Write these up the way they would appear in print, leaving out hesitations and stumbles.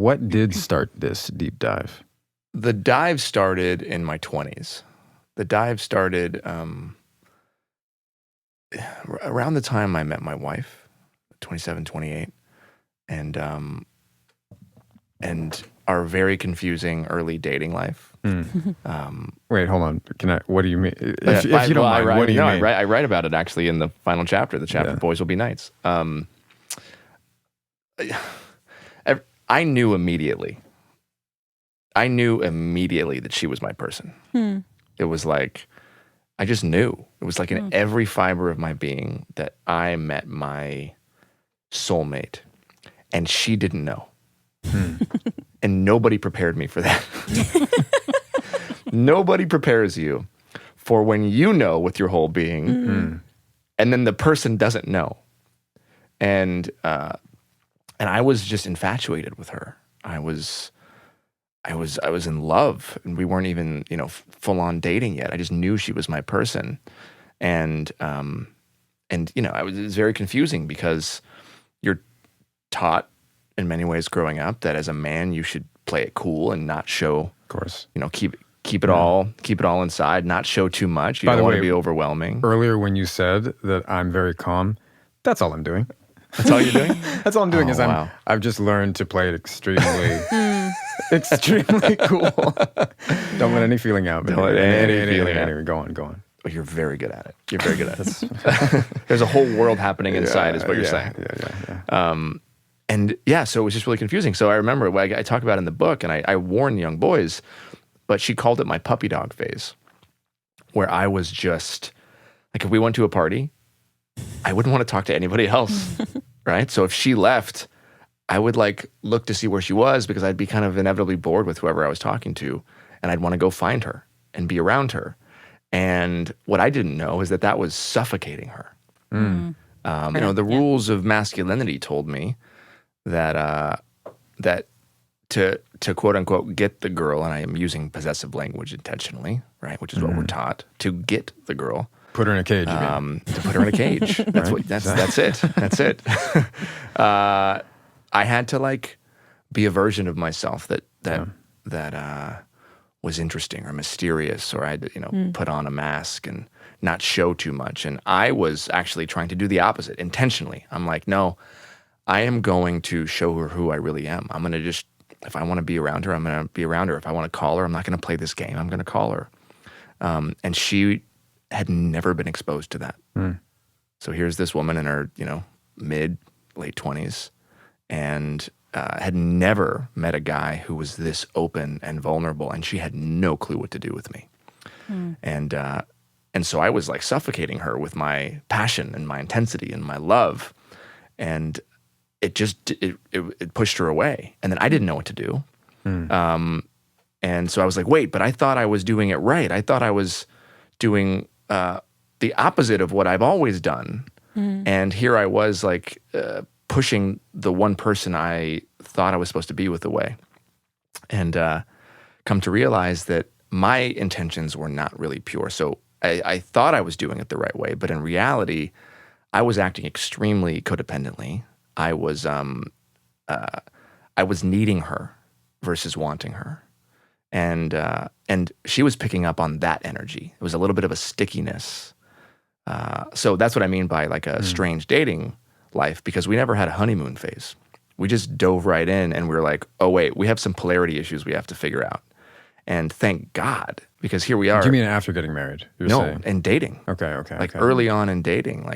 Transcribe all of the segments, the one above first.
what did start this deep dive? The dive started in my 20s. The dive started around the time I met my wife, 27, 28, and our very confusing early dating life. Wait, hold on. What do you mean? If you don't mind, what do you mean? I write about it actually in the final chapter, Boys Will Be Knights. I knew immediately that she was my person. It was like, I just knew. It was like in every fiber of my being that I met my soulmate, and she didn't know. And nobody prepared me for that. Nobody prepares you for when you know with your whole being, and then the person doesn't know. And I was just infatuated with her. I was in love, and we weren't even, full on dating yet. I just knew she was my person. And it was very confusing because you're taught in many ways growing up that as a man you should play it cool and not show, of course, keep it all inside, not show too much. You don't want to be overwhelming. Earlier when you said that I'm very calm, that's all I'm doing. That's all you're doing? That's all I'm doing I've just learned to play it extremely cool. Don't let any feeling out. Don't let any feeling out. Go on. Oh, you're very good at it. You're very good at it. There's a whole world happening inside is what you're saying. Yeah. So it was just really confusing. So I remember I talk about it in the book, and I warn young boys, but she called it my puppy dog phase, where I was just, like, if we went to a party, I wouldn't want to talk to anybody else, right? So if she left, I would look to see where she was, because I'd be kind of inevitably bored with whoever I was talking to, and I'd want to go find her and be around her. And what I didn't know is that was suffocating her. The rules of masculinity told me that to quote unquote get the girl, and I am using possessive language intentionally, right? Which is what we're taught, to get the girl. Put her in a cage. To put her in a cage. That's it. That's it. I had to be a version of myself that was interesting or mysterious, or I had to put on a mask and not show too much. And I was actually trying to do the opposite intentionally. I'm like, no, I am going to show her who I really am. I'm going to just, if I want to be around her, I'm going to be around her. If I want to call her, I'm not going to play this game. I'm going to call her. And she had never been exposed to that. So here's this woman in her, mid, late 20s, and had never met a guy who was this open and vulnerable, and she had no clue what to do with me. And so I was suffocating her with my passion and my intensity and my love, and it just it pushed her away. And then I didn't know what to do. And so I was like, wait, but I thought I was doing it right. I thought I was doing the opposite of what I've always done. And here I was pushing the one person I thought I was supposed to be with away. And come to realize that my intentions were not really pure. So I thought I was doing it the right way, but in reality, I was acting extremely codependently. I was needing her versus wanting her. And she was picking up on that energy. It was a little bit of a stickiness. So that's what I mean by a strange dating life, because we never had a honeymoon phase. We just dove right in, and we were like, oh wait, we have some polarity issues we have to figure out. And thank God, because here we are. Do you mean after getting married? No, in dating. Okay. Early on in dating,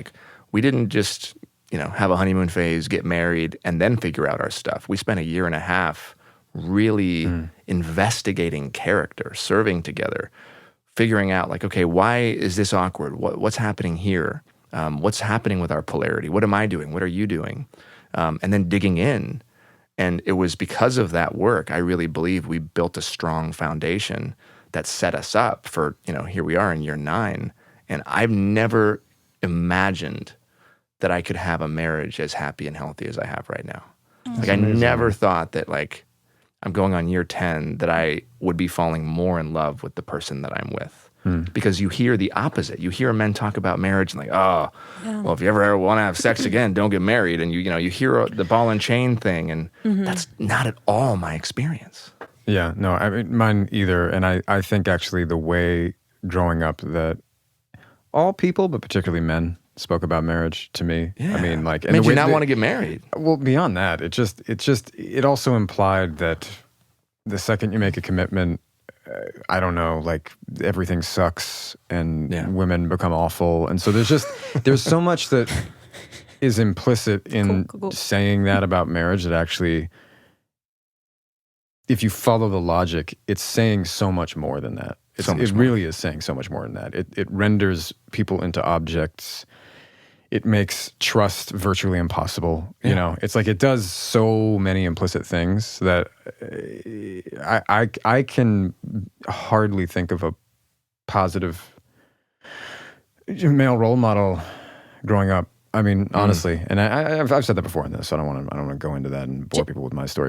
we didn't just, have a honeymoon phase, get married, and then figure out our stuff. We spent 1.5 years really investigating character, serving together, figuring out okay, why is this awkward? What's happening here? What's happening with our polarity? What am I doing? What are you doing? And then digging in. And it was because of that work, I really believe we built a strong foundation that set us up for, here we are in year 9. And I've never imagined that I could have a marriage as happy and healthy as I have right now. I never thought that I'm going on year 10, that I would be falling more in love with the person that I'm with. because you hear the opposite. You hear men talk about marriage and like, oh, well, if you ever want to have sex again, don't get married. And you hear the ball and chain thing, and that's not at all my experience. Yeah, no, I mean, mine either. And I think actually the way growing up that all people, but particularly men, spoke about marriage to me. Yeah. I mean, like, it made you not want to get married. Well, beyond that, it also implied that the second you make a commitment, I don't know, like everything sucks and women become awful. And so there's so much that is implicit in saying that about marriage that actually, if you follow the logic, it's saying so much more than that. It really is saying so much more than that. It renders people into objects. It makes trust virtually impossible. You know, it's like it does so many implicit things that I can hardly think of a positive male role model growing up. I mean, honestly, and I've said that before in this, so I don't want to go into that and bore people with my story.